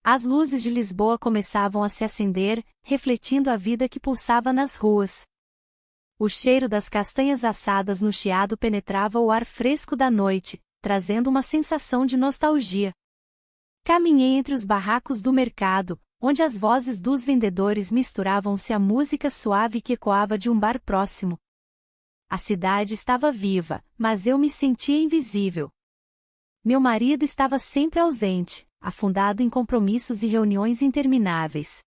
As luzes de Lisboa começavam a se acender, refletindo a vida que pulsava nas ruas. O cheiro das castanhas assadas no chiado penetrava o ar fresco da noite, trazendo uma sensação de nostalgia. Caminhei entre os barracos do mercado, onde as vozes dos vendedores misturavam-se à música suave que ecoava de um bar próximo. A cidade estava viva, mas eu me sentia invisível. Meu marido estava sempre ausente, afundado em compromissos e reuniões intermináveis.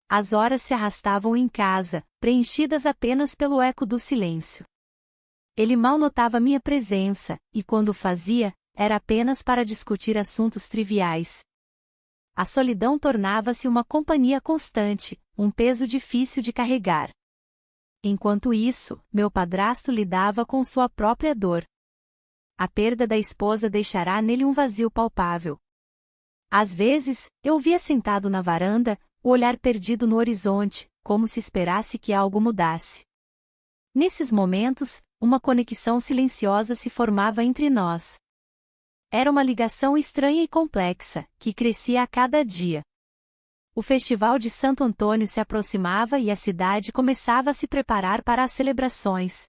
As horas se arrastavam em casa, preenchidas apenas pelo eco do silêncio. Ele mal notava minha presença, e quando o fazia, era apenas para discutir assuntos triviais. A solidão tornava-se uma companhia constante, um peso difícil de carregar. Enquanto isso, meu padrasto lidava com sua própria dor. A perda da esposa deixará nele um vazio palpável. Às vezes, eu o via sentado na varanda, o olhar perdido no horizonte, como se esperasse que algo mudasse. Nesses momentos, uma conexão silenciosa se formava entre nós. Era uma ligação estranha e complexa, que crescia a cada dia. O Festival de Santo Antônio se aproximava e a cidade começava a se preparar para as celebrações.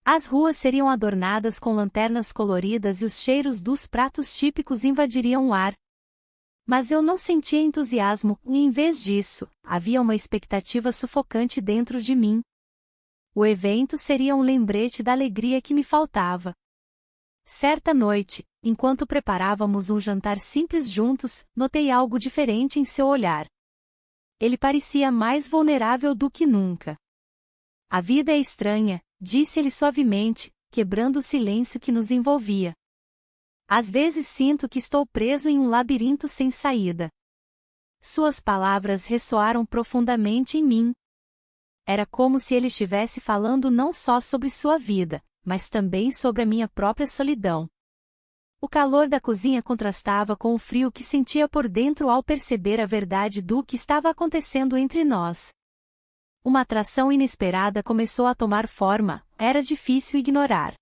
As ruas seriam adornadas com lanternas coloridas e os cheiros dos pratos típicos invadiriam o ar. Mas eu não sentia entusiasmo, e em vez disso, havia uma expectativa sufocante dentro de mim. O evento seria um lembrete da alegria que me faltava. Certa noite, enquanto preparávamos um jantar simples juntos, notei algo diferente em seu olhar. Ele parecia mais vulnerável do que nunca. A vida é estranha, disse ele suavemente, quebrando o silêncio que nos envolvia. Às vezes sinto que estou preso em um labirinto sem saída. Suas palavras ressoaram profundamente em mim. Era como se ele estivesse falando não só sobre sua vida, mas também sobre a minha própria solidão. O calor da cozinha contrastava com o frio que sentia por dentro ao perceber a verdade do que estava acontecendo entre nós. Uma atração inesperada começou a tomar forma, era difícil ignorar.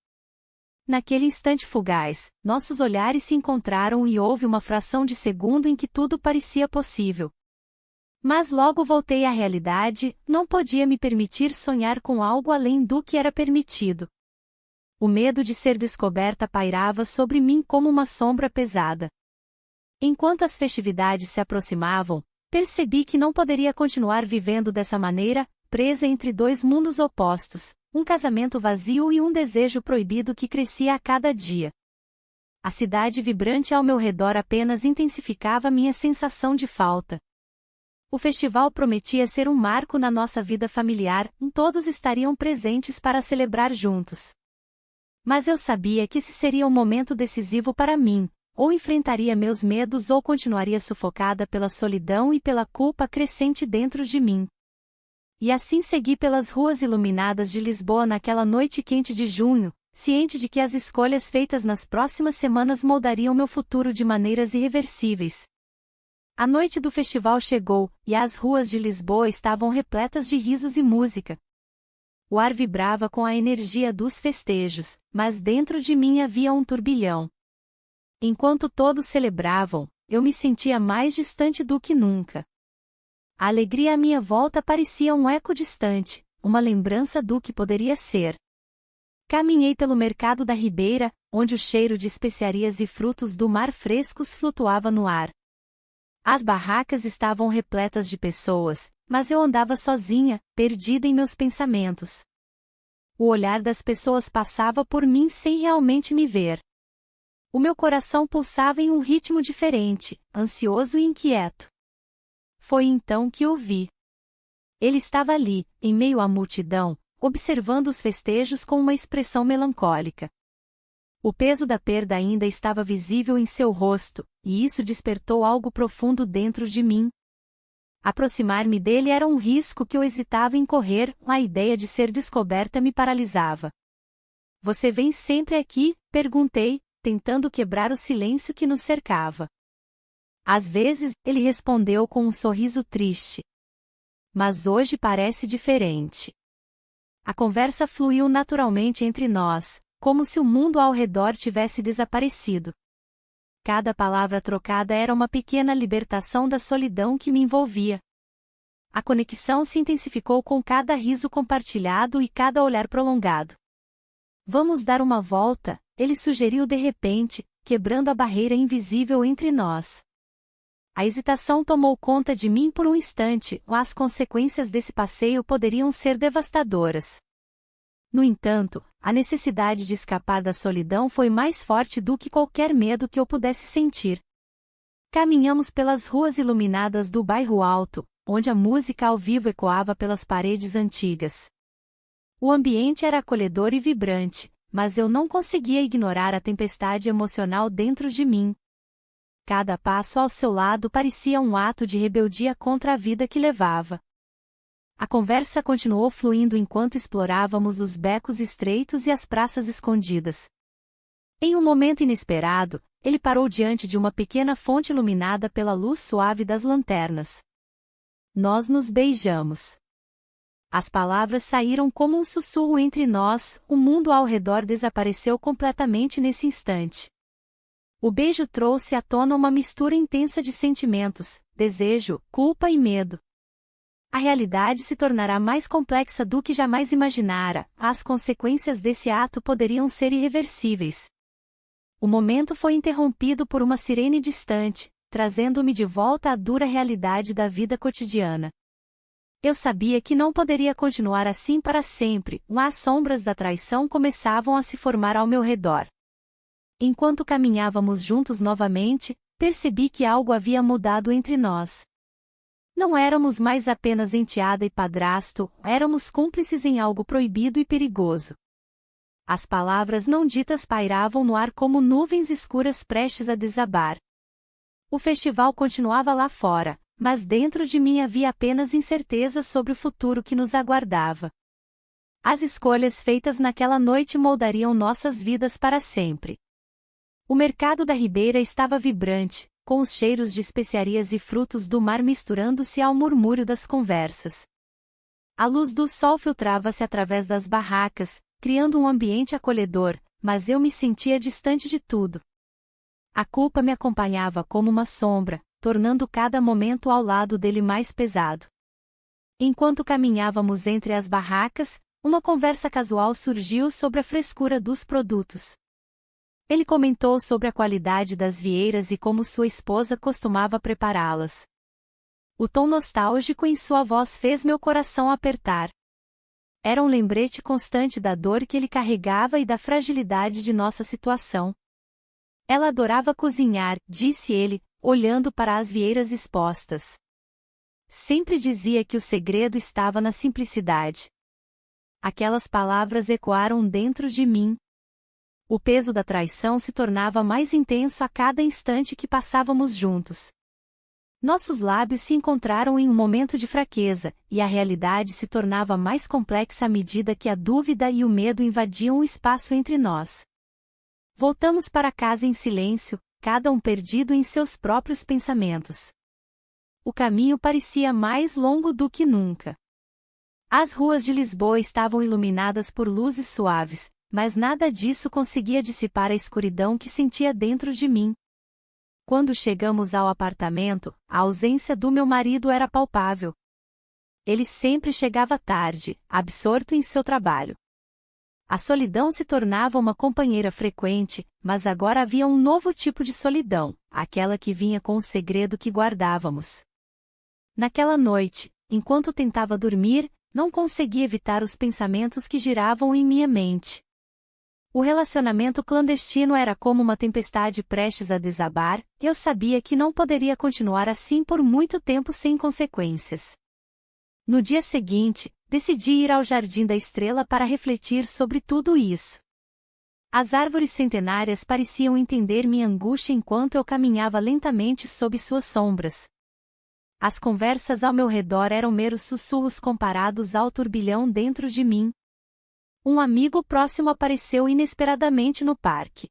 Naquele instante fugaz, nossos olhares se encontraram e houve uma fração de segundo em que tudo parecia possível. Mas logo voltei à realidade, não podia me permitir sonhar com algo além do que era permitido. O medo de ser descoberta pairava sobre mim como uma sombra pesada. Enquanto as festividades se aproximavam, percebi que não poderia continuar vivendo dessa maneira, presa entre dois mundos opostos, um casamento vazio e um desejo proibido que crescia a cada dia. A cidade vibrante ao meu redor apenas intensificava minha sensação de falta. O festival prometia ser um marco na nossa vida familiar, todos estariam presentes para celebrar juntos. Mas eu sabia que esse seria um momento decisivo para mim, ou enfrentaria meus medos ou continuaria sufocada pela solidão e pela culpa crescente dentro de mim. E assim segui pelas ruas iluminadas de Lisboa naquela noite quente de junho, ciente de que as escolhas feitas nas próximas semanas moldariam meu futuro de maneiras irreversíveis. A noite do festival chegou, e as ruas de Lisboa estavam repletas de risos e música. O ar vibrava com a energia dos festejos, mas dentro de mim havia um turbilhão. Enquanto todos celebravam, eu me sentia mais distante do que nunca. A alegria à minha volta parecia um eco distante, uma lembrança do que poderia ser. Caminhei pelo mercado da Ribeira, onde o cheiro de especiarias e frutos do mar frescos flutuava no ar. As barracas estavam repletas de pessoas, mas eu andava sozinha, perdida em meus pensamentos. O olhar das pessoas passava por mim sem realmente me ver. O meu coração pulsava em um ritmo diferente, ansioso e inquieto. Foi então que o vi. Ele estava ali, em meio à multidão, observando os festejos com uma expressão melancólica. O peso da perda ainda estava visível em seu rosto, e isso despertou algo profundo dentro de mim. Aproximar-me dele era um risco que eu hesitava em correr, a ideia de ser descoberta me paralisava. "Você vem sempre aqui?", perguntei, tentando quebrar o silêncio que nos cercava. Às vezes, ele respondeu com um sorriso triste. "Mas hoje parece diferente." A conversa fluiu naturalmente entre nós, como se o mundo ao redor tivesse desaparecido. Cada palavra trocada era uma pequena libertação da solidão que me envolvia. A conexão se intensificou com cada riso compartilhado e cada olhar prolongado. Vamos dar uma volta, ele sugeriu de repente, quebrando a barreira invisível entre nós. A hesitação tomou conta de mim por um instante, as consequências desse passeio poderiam ser devastadoras. No entanto, a necessidade de escapar da solidão foi mais forte do que qualquer medo que eu pudesse sentir. Caminhamos pelas ruas iluminadas do bairro Alto, onde a música ao vivo ecoava pelas paredes antigas. O ambiente era acolhedor e vibrante, mas eu não conseguia ignorar a tempestade emocional dentro de mim. Cada passo ao seu lado parecia um ato de rebeldia contra a vida que levava. A conversa continuou fluindo enquanto explorávamos os becos estreitos e as praças escondidas. Em um momento inesperado, ele parou diante de uma pequena fonte iluminada pela luz suave das lanternas. Nós nos beijamos. As palavras saíram como um sussurro entre nós, o mundo ao redor desapareceu completamente nesse instante. O beijo trouxe à tona uma mistura intensa de sentimentos, desejo, culpa e medo. A realidade se tornará mais complexa do que jamais imaginara, as consequências desse ato poderiam ser irreversíveis. O momento foi interrompido por uma sirene distante, trazendo-me de volta à dura realidade da vida cotidiana. Eu sabia que não poderia continuar assim para sempre, as sombras da traição começavam a se formar ao meu redor. Enquanto caminhávamos juntos novamente, percebi que algo havia mudado entre nós. Não éramos mais apenas enteada e padrasto, éramos cúmplices em algo proibido e perigoso. As palavras não ditas pairavam no ar como nuvens escuras prestes a desabar. O festival continuava lá fora, mas dentro de mim havia apenas incerteza sobre o futuro que nos aguardava. As escolhas feitas naquela noite moldariam nossas vidas para sempre. O mercado da Ribeira estava vibrante, com os cheiros de especiarias e frutos do mar misturando-se ao murmúrio das conversas. A luz do sol filtrava-se através das barracas, criando um ambiente acolhedor, mas eu me sentia distante de tudo. A culpa me acompanhava como uma sombra, tornando cada momento ao lado dele mais pesado. Enquanto caminhávamos entre as barracas, uma conversa casual surgiu sobre a frescura dos produtos. Ele comentou sobre a qualidade das vieiras e como sua esposa costumava prepará-las. O tom nostálgico em sua voz fez meu coração apertar. Era um lembrete constante da dor que ele carregava e da fragilidade de nossa situação. Ela adorava cozinhar, disse ele, olhando para as vieiras expostas. Sempre dizia que o segredo estava na simplicidade. Aquelas palavras ecoaram dentro de mim. O peso da traição se tornava mais intenso a cada instante que passávamos juntos. Nossos lábios se encontraram em um momento de fraqueza, e a realidade se tornava mais complexa à medida que a dúvida e o medo invadiam o espaço entre nós. Voltamos para casa em silêncio, cada um perdido em seus próprios pensamentos. O caminho parecia mais longo do que nunca. As ruas de Lisboa estavam iluminadas por luzes suaves, mas nada disso conseguia dissipar a escuridão que sentia dentro de mim. Quando chegamos ao apartamento, a ausência do meu marido era palpável. Ele sempre chegava tarde, absorto em seu trabalho. A solidão se tornava uma companheira frequente, mas agora havia um novo tipo de solidão, aquela que vinha com o segredo que guardávamos. Naquela noite, enquanto tentava dormir, não conseguia evitar os pensamentos que giravam em minha mente. O relacionamento clandestino era como uma tempestade prestes a desabar, eu sabia que não poderia continuar assim por muito tempo sem consequências. No dia seguinte, decidi ir ao Jardim da Estrela para refletir sobre tudo isso. As árvores centenárias pareciam entender minha angústia enquanto eu caminhava lentamente sob suas sombras. As conversas ao meu redor eram meros sussurros comparados ao turbilhão dentro de mim. Um amigo próximo apareceu inesperadamente no parque.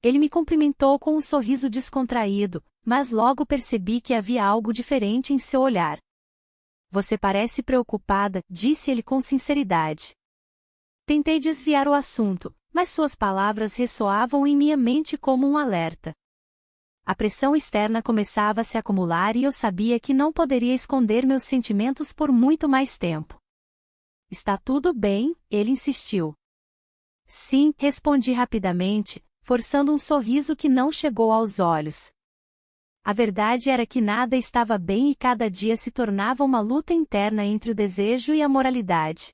Ele me cumprimentou com um sorriso descontraído, mas logo percebi que havia algo diferente em seu olhar. Você parece preocupada, disse ele com sinceridade. Tentei desviar o assunto, mas suas palavras ressoavam em minha mente como um alerta. A pressão externa começava a se acumular e eu sabia que não poderia esconder meus sentimentos por muito mais tempo. Está tudo bem? Ele insistiu. Sim, respondi rapidamente, forçando um sorriso que não chegou aos olhos. A verdade era que nada estava bem e cada dia se tornava uma luta interna entre o desejo e a moralidade.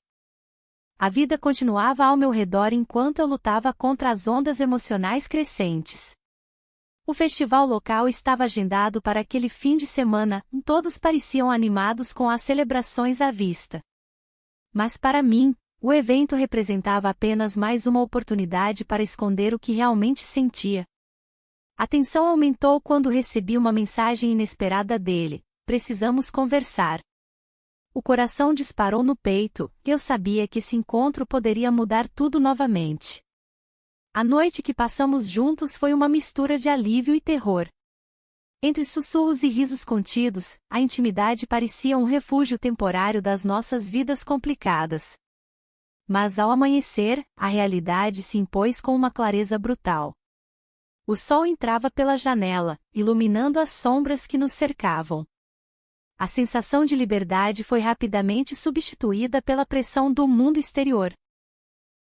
A vida continuava ao meu redor enquanto eu lutava contra as ondas emocionais crescentes. O festival local estava agendado para aquele fim de semana, e todos pareciam animados com as celebrações à vista. Mas para mim, o evento representava apenas mais uma oportunidade para esconder o que realmente sentia. A tensão aumentou quando recebi uma mensagem inesperada dele: precisamos conversar. O coração disparou no peito, e eu sabia que esse encontro poderia mudar tudo novamente. A noite que passamos juntos foi uma mistura de alívio e terror. Entre sussurros e risos contidos, a intimidade parecia um refúgio temporário das nossas vidas complicadas. Mas ao amanhecer, a realidade se impôs com uma clareza brutal. O sol entrava pela janela, iluminando as sombras que nos cercavam. A sensação de liberdade foi rapidamente substituída pela pressão do mundo exterior.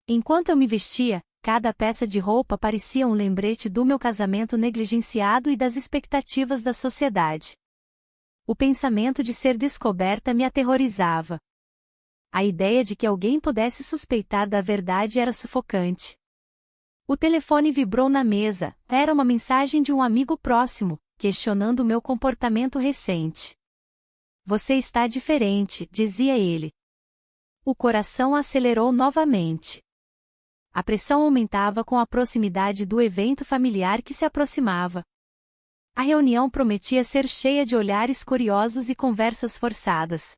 Enquanto eu me vestia, cada peça de roupa parecia um lembrete do meu casamento negligenciado e das expectativas da sociedade. O pensamento de ser descoberta me aterrorizava. A ideia de que alguém pudesse suspeitar da verdade era sufocante. O telefone vibrou na mesa, era uma mensagem de um amigo próximo, questionando meu comportamento recente. Você está diferente, dizia ele. O coração acelerou novamente. A pressão aumentava com a proximidade do evento familiar que se aproximava. A reunião prometia ser cheia de olhares curiosos e conversas forçadas.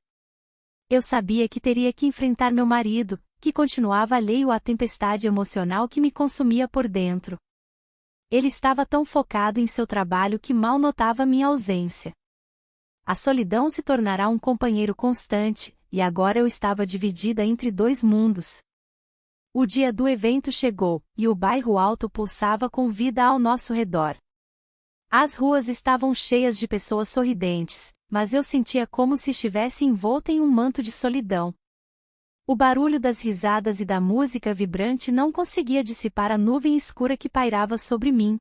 Eu sabia que teria que enfrentar meu marido, que continuava alheio à tempestade emocional que me consumia por dentro. Ele estava tão focado em seu trabalho que mal notava minha ausência. A solidão se tornará um companheiro constante, e agora eu estava dividida entre dois mundos. O dia do evento chegou, e o bairro alto pulsava com vida ao nosso redor. As ruas estavam cheias de pessoas sorridentes, mas eu sentia como se estivesse envolta em um manto de solidão. O barulho das risadas e da música vibrante não conseguia dissipar a nuvem escura que pairava sobre mim.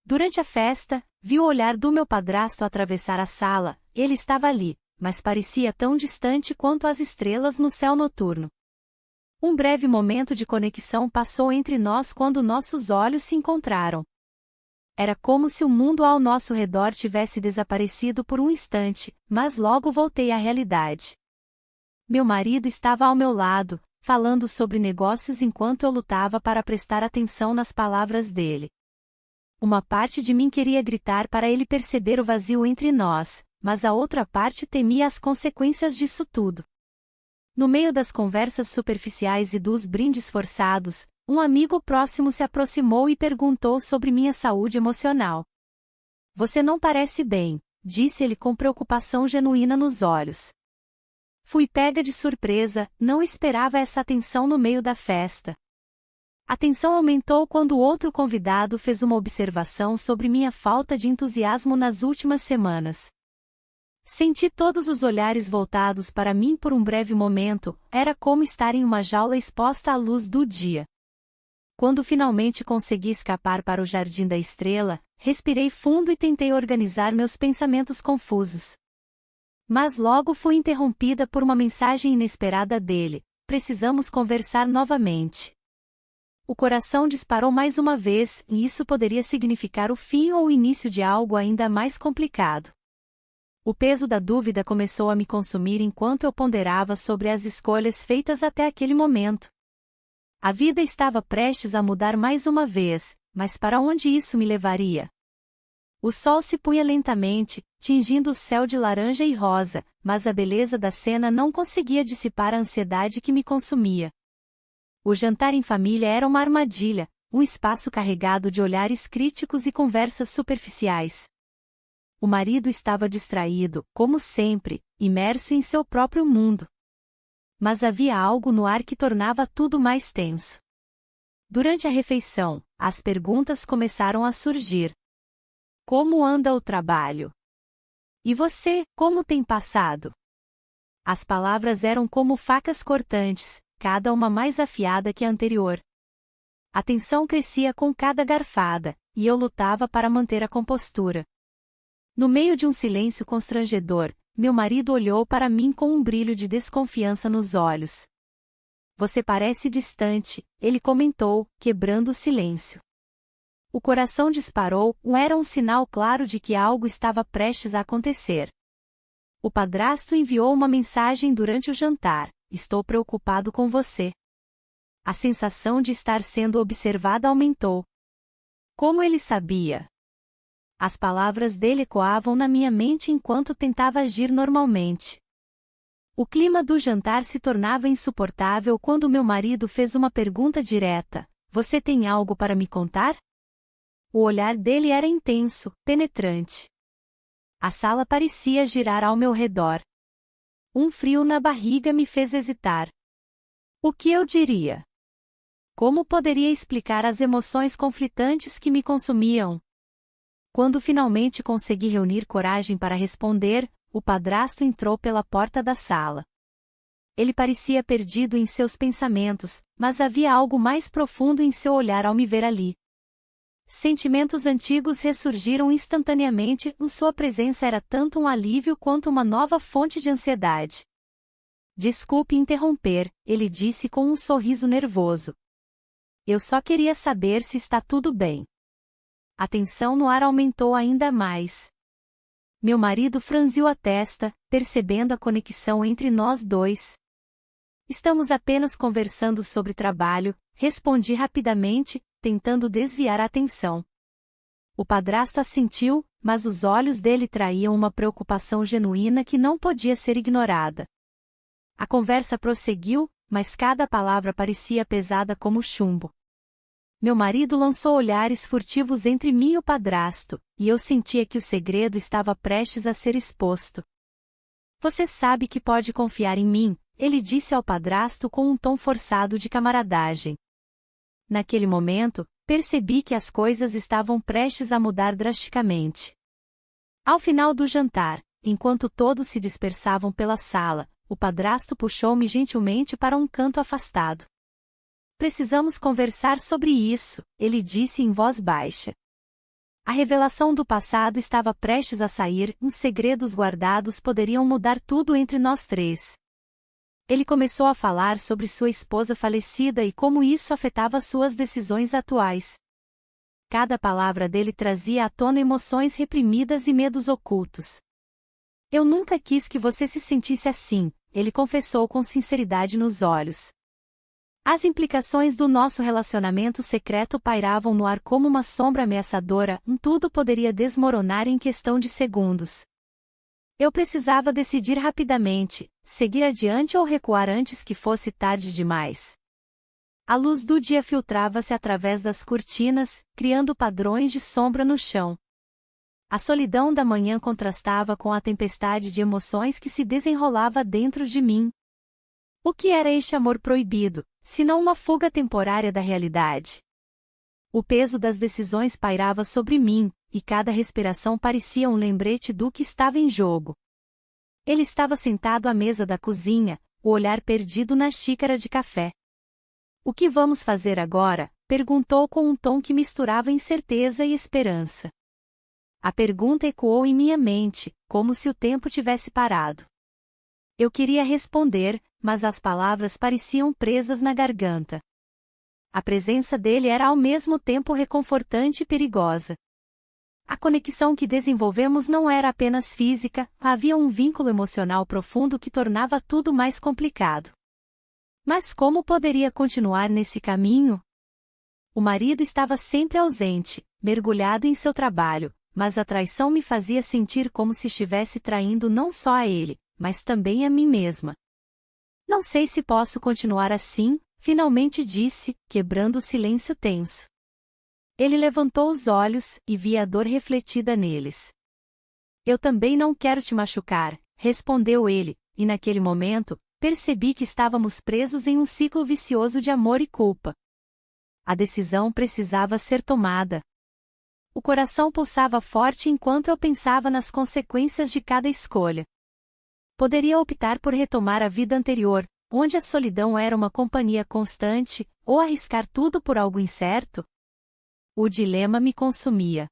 Durante a festa, vi o olhar do meu padrasto atravessar a sala. Ele estava ali, mas parecia tão distante quanto as estrelas no céu noturno. Um breve momento de conexão passou entre nós quando nossos olhos se encontraram. Era como se o mundo ao nosso redor tivesse desaparecido por um instante, mas logo voltei à realidade. Meu marido estava ao meu lado, falando sobre negócios enquanto eu lutava para prestar atenção nas palavras dele. Uma parte de mim queria gritar para ele perceber o vazio entre nós, mas a outra parte temia as consequências disso tudo. No meio das conversas superficiais e dos brindes forçados, um amigo próximo se aproximou e perguntou sobre minha saúde emocional. Você não parece bem, disse ele com preocupação genuína nos olhos. Fui pega de surpresa, não esperava essa atenção no meio da festa. A tensão aumentou quando outro convidado fez uma observação sobre minha falta de entusiasmo nas últimas semanas. Senti todos os olhares voltados para mim por um breve momento, era como estar em uma jaula exposta à luz do dia. Quando finalmente consegui escapar para o Jardim da Estrela, respirei fundo e tentei organizar meus pensamentos confusos. Mas logo fui interrompida por uma mensagem inesperada dele: precisamos conversar novamente. O coração disparou mais uma vez, e isso poderia significar o fim ou o início de algo ainda mais complicado. O peso da dúvida começou a me consumir enquanto eu ponderava sobre as escolhas feitas até aquele momento. A vida estava prestes a mudar mais uma vez, mas para onde isso me levaria? O sol se punha lentamente, tingindo o céu de laranja e rosa, mas a beleza da cena não conseguia dissipar a ansiedade que me consumia. O jantar em família era uma armadilha, um espaço carregado de olhares críticos e conversas superficiais. O marido estava distraído, como sempre, imerso em seu próprio mundo. Mas havia algo no ar que tornava tudo mais tenso. Durante a refeição, as perguntas começaram a surgir. Como anda o trabalho? E você, como tem passado? As palavras eram como facas cortantes, cada uma mais afiada que a anterior. A tensão crescia com cada garfada, e eu lutava para manter a compostura. No meio de um silêncio constrangedor, meu marido olhou para mim com um brilho de desconfiança nos olhos. Você parece distante, ele comentou, quebrando o silêncio. O coração disparou, era um sinal claro de que algo estava prestes a acontecer. O padrasto enviou uma mensagem durante o jantar: estou preocupado com você. A sensação de estar sendo observada aumentou. Como ele sabia? As palavras dele ecoavam na minha mente enquanto tentava agir normalmente. O clima do jantar se tornava insuportável quando meu marido fez uma pergunta direta: você tem algo para me contar? O olhar dele era intenso, penetrante. A sala parecia girar ao meu redor. Um frio na barriga me fez hesitar. O que eu diria? Como poderia explicar as emoções conflitantes que me consumiam? Quando finalmente consegui reunir coragem para responder, o padrasto entrou pela porta da sala. Ele parecia perdido em seus pensamentos, mas havia algo mais profundo em seu olhar ao me ver ali. Sentimentos antigos ressurgiram instantaneamente, sua presença era tanto um alívio quanto uma nova fonte de ansiedade. Desculpe interromper, ele disse com um sorriso nervoso. Eu só queria saber se está tudo bem. A tensão no ar aumentou ainda mais. Meu marido franziu a testa, percebendo a conexão entre nós dois. Estamos apenas conversando sobre trabalho, respondi rapidamente, tentando desviar a atenção. O padrasto assentiu, mas os olhos dele traíam uma preocupação genuína que não podia ser ignorada. A conversa prosseguiu, mas cada palavra parecia pesada como chumbo. Meu marido lançou olhares furtivos entre mim e o padrasto, e eu sentia que o segredo estava prestes a ser exposto. Você sabe que pode confiar em mim, ele disse ao padrasto com um tom forçado de camaradagem. Naquele momento, percebi que as coisas estavam prestes a mudar drasticamente. Ao final do jantar, enquanto todos se dispersavam pela sala, o padrasto puxou-me gentilmente para um canto afastado. Precisamos conversar sobre isso, ele disse em voz baixa. A revelação do passado estava prestes a sair, uns segredos guardados poderiam mudar tudo entre nós três. Ele começou a falar sobre sua esposa falecida e como isso afetava suas decisões atuais. Cada palavra dele trazia à tona emoções reprimidas e medos ocultos. Eu nunca quis que você se sentisse assim, ele confessou com sinceridade nos olhos. As implicações do nosso relacionamento secreto pairavam no ar como uma sombra ameaçadora, tudo poderia desmoronar em questão de segundos. Eu precisava decidir rapidamente, seguir adiante ou recuar antes que fosse tarde demais. A luz do dia filtrava-se através das cortinas, criando padrões de sombra no chão. A solidão da manhã contrastava com a tempestade de emoções que se desenrolava dentro de mim. O que era este amor proibido, senão uma fuga temporária da realidade? O peso das decisões pairava sobre mim, e cada respiração parecia um lembrete do que estava em jogo. Ele estava sentado à mesa da cozinha, o olhar perdido na xícara de café. O que vamos fazer agora? Perguntou com um tom que misturava incerteza e esperança. A pergunta ecoou em minha mente, como se o tempo tivesse parado. Eu queria responder, mas as palavras pareciam presas na garganta. A presença dele era ao mesmo tempo reconfortante e perigosa. A conexão que desenvolvemos não era apenas física, havia um vínculo emocional profundo que tornava tudo mais complicado. Mas como poderia continuar nesse caminho? O marido estava sempre ausente, mergulhado em seu trabalho, mas a traição me fazia sentir como se estivesse traindo não só a ele, mas também a mim mesma. Não sei se posso continuar assim, finalmente disse, quebrando o silêncio tenso. Ele levantou os olhos, e vi a dor refletida neles. Eu também não quero te machucar, respondeu ele, e naquele momento, percebi que estávamos presos em um ciclo vicioso de amor e culpa. A decisão precisava ser tomada. O coração pulsava forte enquanto eu pensava nas consequências de cada escolha. Poderia optar por retomar a vida anterior, onde a solidão era uma companhia constante, ou arriscar tudo por algo incerto? O dilema me consumia.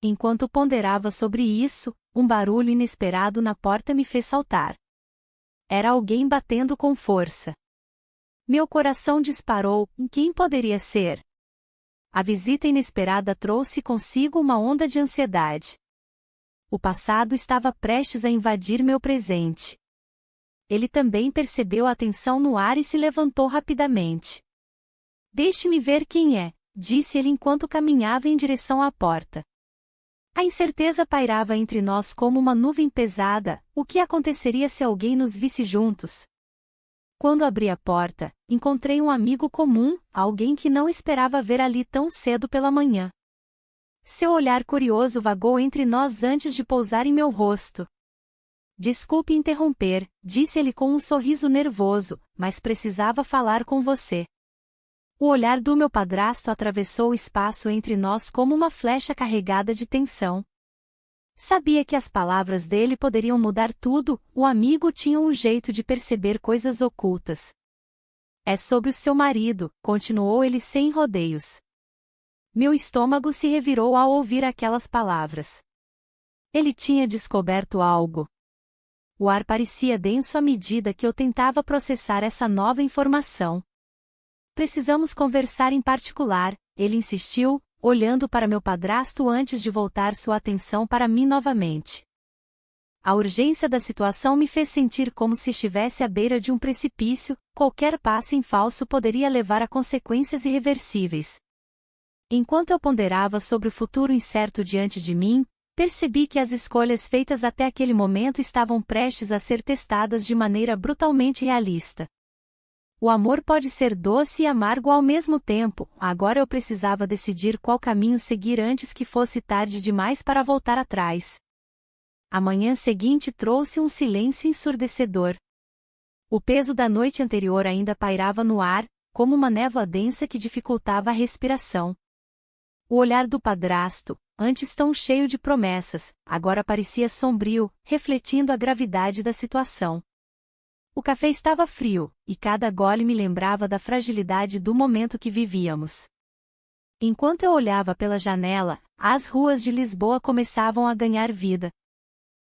Enquanto ponderava sobre isso, um barulho inesperado na porta me fez saltar. Era alguém batendo com força. Meu coração disparou. Quem poderia ser? A visita inesperada trouxe consigo uma onda de ansiedade. O passado estava prestes a invadir meu presente. Ele também percebeu a tensão no ar e se levantou rapidamente. Deixe-me ver quem é, disse ele enquanto caminhava em direção à porta. A incerteza pairava entre nós como uma nuvem pesada. O que aconteceria se alguém nos visse juntos? Quando abri a porta, encontrei um amigo comum, alguém que não esperava ver ali tão cedo pela manhã. Seu olhar curioso vagou entre nós antes de pousar em meu rosto. Desculpe interromper, disse ele com um sorriso nervoso, mas precisava falar com você. O olhar do meu padrasto atravessou o espaço entre nós como uma flecha carregada de tensão. Sabia que as palavras dele poderiam mudar tudo. O amigo tinha um jeito de perceber coisas ocultas. É sobre o seu marido, continuou ele sem rodeios. Meu estômago se revirou ao ouvir aquelas palavras. Ele tinha descoberto algo. O ar parecia denso à medida que eu tentava processar essa nova informação. Precisamos conversar em particular, ele insistiu, olhando para meu padrasto antes de voltar sua atenção para mim novamente. A urgência da situação me fez sentir como se estivesse à beira de um precipício. Qualquer passo em falso poderia levar a consequências irreversíveis. Enquanto eu ponderava sobre o futuro incerto diante de mim, percebi que as escolhas feitas até aquele momento estavam prestes a ser testadas de maneira brutalmente realista. O amor pode ser doce e amargo ao mesmo tempo. Agora eu precisava decidir qual caminho seguir antes que fosse tarde demais para voltar atrás. A manhã seguinte trouxe um silêncio ensurdecedor. O peso da noite anterior ainda pairava no ar, como uma névoa densa que dificultava a respiração. O olhar do padrasto, antes tão cheio de promessas, agora parecia sombrio, refletindo a gravidade da situação. O café estava frio, e cada gole me lembrava da fragilidade do momento que vivíamos. Enquanto eu olhava pela janela, as ruas de Lisboa começavam a ganhar vida.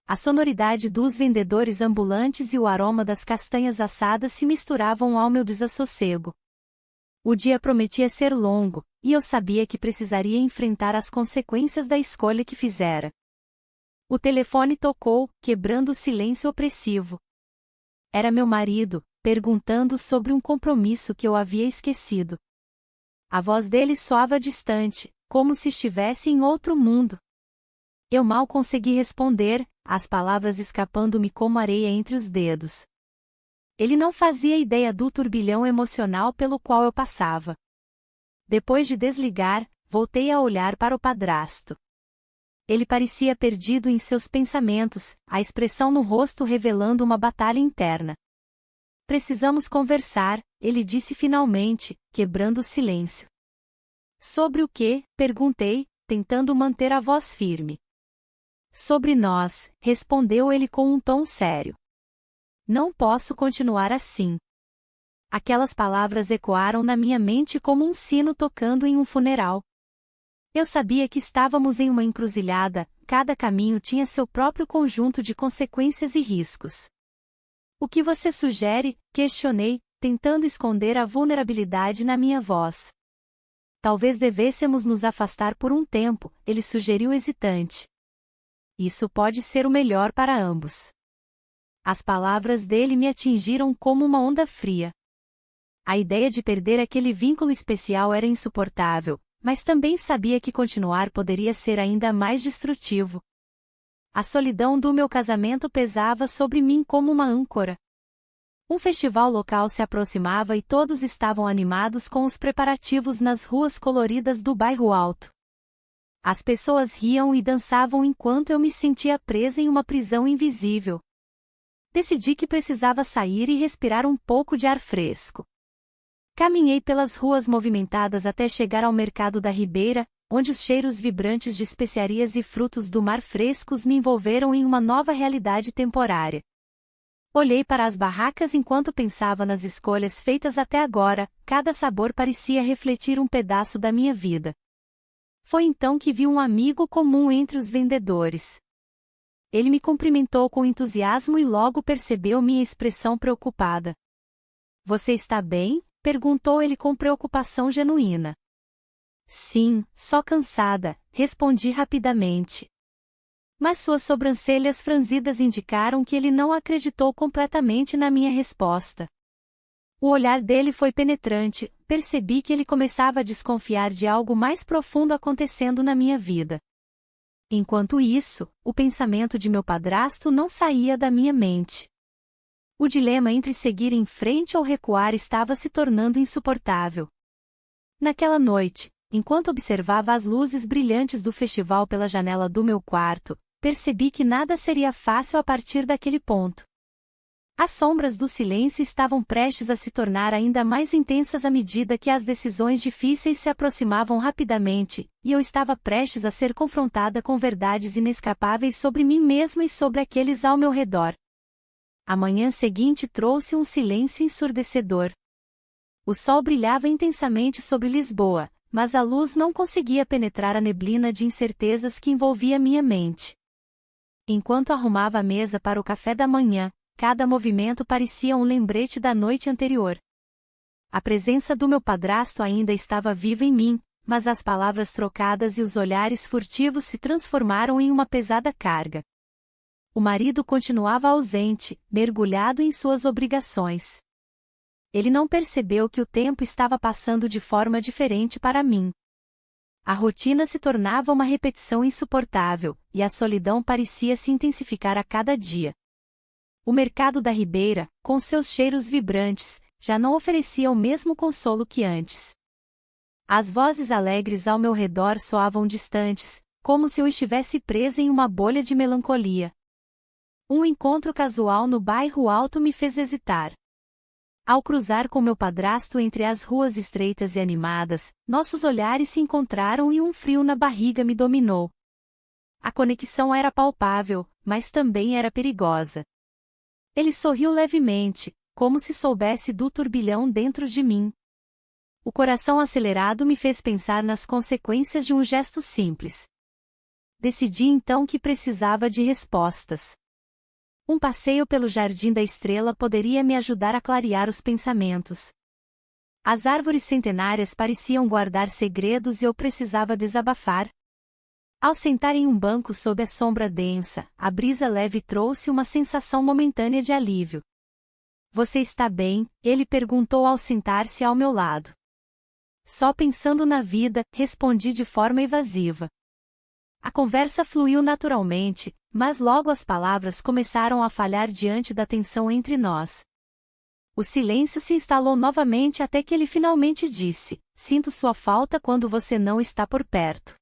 A sonoridade dos vendedores ambulantes e o aroma das castanhas assadas se misturavam ao meu desassossego. O dia prometia ser longo, e eu sabia que precisaria enfrentar as consequências da escolha que fizera. O telefone tocou, quebrando o silêncio opressivo. Era meu marido, perguntando sobre um compromisso que eu havia esquecido. A voz dele soava distante, como se estivesse em outro mundo. Eu mal consegui responder, as palavras escapando-me como areia entre os dedos. Ele não fazia ideia do turbilhão emocional pelo qual eu passava. Depois de desligar, voltei a olhar para o padrasto. Ele parecia perdido em seus pensamentos, a expressão no rosto revelando uma batalha interna. Precisamos conversar, ele disse finalmente, quebrando o silêncio. Sobre o quê? Perguntei, tentando manter a voz firme. Sobre nós, respondeu ele com um tom sério. Não posso continuar assim. Aquelas palavras ecoaram na minha mente como um sino tocando em um funeral. Eu sabia que estávamos em uma encruzilhada, cada caminho tinha seu próprio conjunto de consequências e riscos. O que você sugere? Questionei, tentando esconder a vulnerabilidade na minha voz. Talvez devêssemos nos afastar por um tempo, ele sugeriu hesitante. Isso pode ser o melhor para ambos. As palavras dele me atingiram como uma onda fria. A ideia de perder aquele vínculo especial era insuportável, mas também sabia que continuar poderia ser ainda mais destrutivo. A solidão do meu casamento pesava sobre mim como uma âncora. Um festival local se aproximava e todos estavam animados com os preparativos nas ruas coloridas do bairro Alto. As pessoas riam e dançavam enquanto eu me sentia presa em uma prisão invisível. Decidi que precisava sair e respirar um pouco de ar fresco. Caminhei pelas ruas movimentadas até chegar ao Mercado da Ribeira, onde os cheiros vibrantes de especiarias e frutos do mar frescos me envolveram em uma nova realidade temporária. Olhei para as barracas enquanto pensava nas escolhas feitas até agora, cada sabor parecia refletir um pedaço da minha vida. Foi então que vi um amigo comum entre os vendedores. Ele me cumprimentou com entusiasmo e logo percebeu minha expressão preocupada. "Você está bem?" perguntou ele com preocupação genuína. "Sim, só cansada", respondi rapidamente. Mas suas sobrancelhas franzidas indicaram que ele não acreditou completamente na minha resposta. O olhar dele foi penetrante, percebi que ele começava a desconfiar de algo mais profundo acontecendo na minha vida. Enquanto isso, o pensamento de meu padrasto não saía da minha mente. O dilema entre seguir em frente ou recuar estava se tornando insuportável. Naquela noite, enquanto observava as luzes brilhantes do festival pela janela do meu quarto, percebi que nada seria fácil a partir daquele ponto. As sombras do silêncio estavam prestes a se tornar ainda mais intensas à medida que as decisões difíceis se aproximavam rapidamente, e eu estava prestes a ser confrontada com verdades inescapáveis sobre mim mesma e sobre aqueles ao meu redor. A manhã seguinte trouxe um silêncio ensurdecedor. O sol brilhava intensamente sobre Lisboa, mas a luz não conseguia penetrar a neblina de incertezas que envolvia minha mente. Enquanto arrumava a mesa para o café da manhã, cada movimento parecia um lembrete da noite anterior. A presença do meu padrasto ainda estava viva em mim, mas as palavras trocadas e os olhares furtivos se transformaram em uma pesada carga. O marido continuava ausente, mergulhado em suas obrigações. Ele não percebeu que o tempo estava passando de forma diferente para mim. A rotina se tornava uma repetição insuportável, e a solidão parecia se intensificar a cada dia. O mercado da Ribeira, com seus cheiros vibrantes, já não oferecia o mesmo consolo que antes. As vozes alegres ao meu redor soavam distantes, como se eu estivesse presa em uma bolha de melancolia. Um encontro casual no bairro alto me fez hesitar. Ao cruzar com meu padrasto entre as ruas estreitas e animadas, nossos olhares se encontraram e um frio na barriga me dominou. A conexão era palpável, mas também era perigosa. Ele sorriu levemente, como se soubesse do turbilhão dentro de mim. O coração acelerado me fez pensar nas consequências de um gesto simples. Decidi então que precisava de respostas. Um passeio pelo Jardim da Estrela poderia me ajudar a clarear os pensamentos. As árvores centenárias pareciam guardar segredos e eu precisava desabafar. Ao sentar em um banco sob a sombra densa, a brisa leve trouxe uma sensação momentânea de alívio. "Você está bem?" ele perguntou ao sentar-se ao meu lado. "Só pensando na vida", respondi de forma evasiva. A conversa fluiu naturalmente, mas logo as palavras começaram a falhar diante da tensão entre nós. O silêncio se instalou novamente até que ele finalmente disse: "Sinto sua falta quando você não está por perto."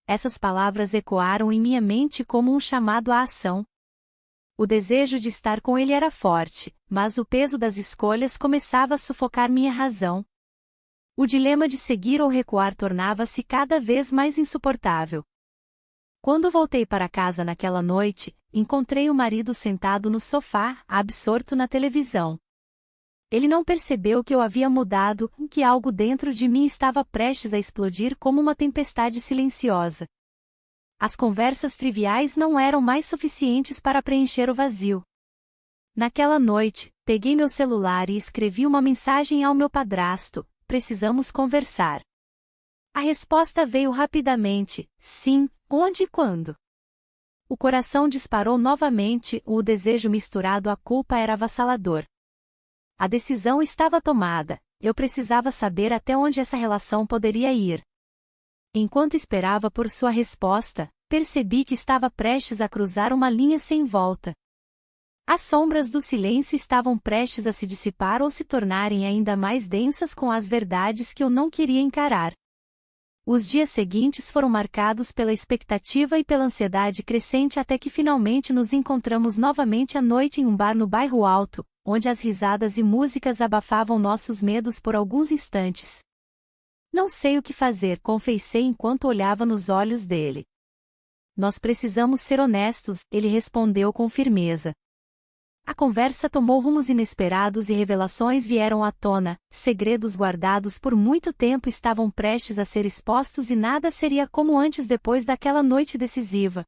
Essas palavras ecoaram em minha mente como um chamado à ação. O desejo de estar com ele era forte, mas o peso das escolhas começava a sufocar minha razão. O dilema de seguir ou recuar tornava-se cada vez mais insuportável. Quando voltei para casa naquela noite, encontrei o marido sentado no sofá, absorto na televisão. Ele não percebeu que eu havia mudado, que algo dentro de mim estava prestes a explodir como uma tempestade silenciosa. As conversas triviais não eram mais suficientes para preencher o vazio. Naquela noite, peguei meu celular e escrevi uma mensagem ao meu padrasto: "Precisamos conversar." A resposta veio rapidamente: "Sim, onde e quando?" O coração disparou novamente, o desejo misturado à culpa era avassalador. A decisão estava tomada, eu precisava saber até onde essa relação poderia ir. Enquanto esperava por sua resposta, percebi que estava prestes a cruzar uma linha sem volta. As sombras do silêncio estavam prestes a se dissipar ou se tornarem ainda mais densas com as verdades que eu não queria encarar. Os dias seguintes foram marcados pela expectativa e pela ansiedade crescente até que finalmente nos encontramos novamente à noite em um bar no bairro alto, onde as risadas e músicas abafavam nossos medos por alguns instantes. Não sei o que fazer, confessei enquanto olhava nos olhos dele. Nós precisamos ser honestos, ele respondeu com firmeza. A conversa tomou rumos inesperados e revelações vieram à tona, segredos guardados por muito tempo estavam prestes a ser expostos e nada seria como antes depois daquela noite decisiva.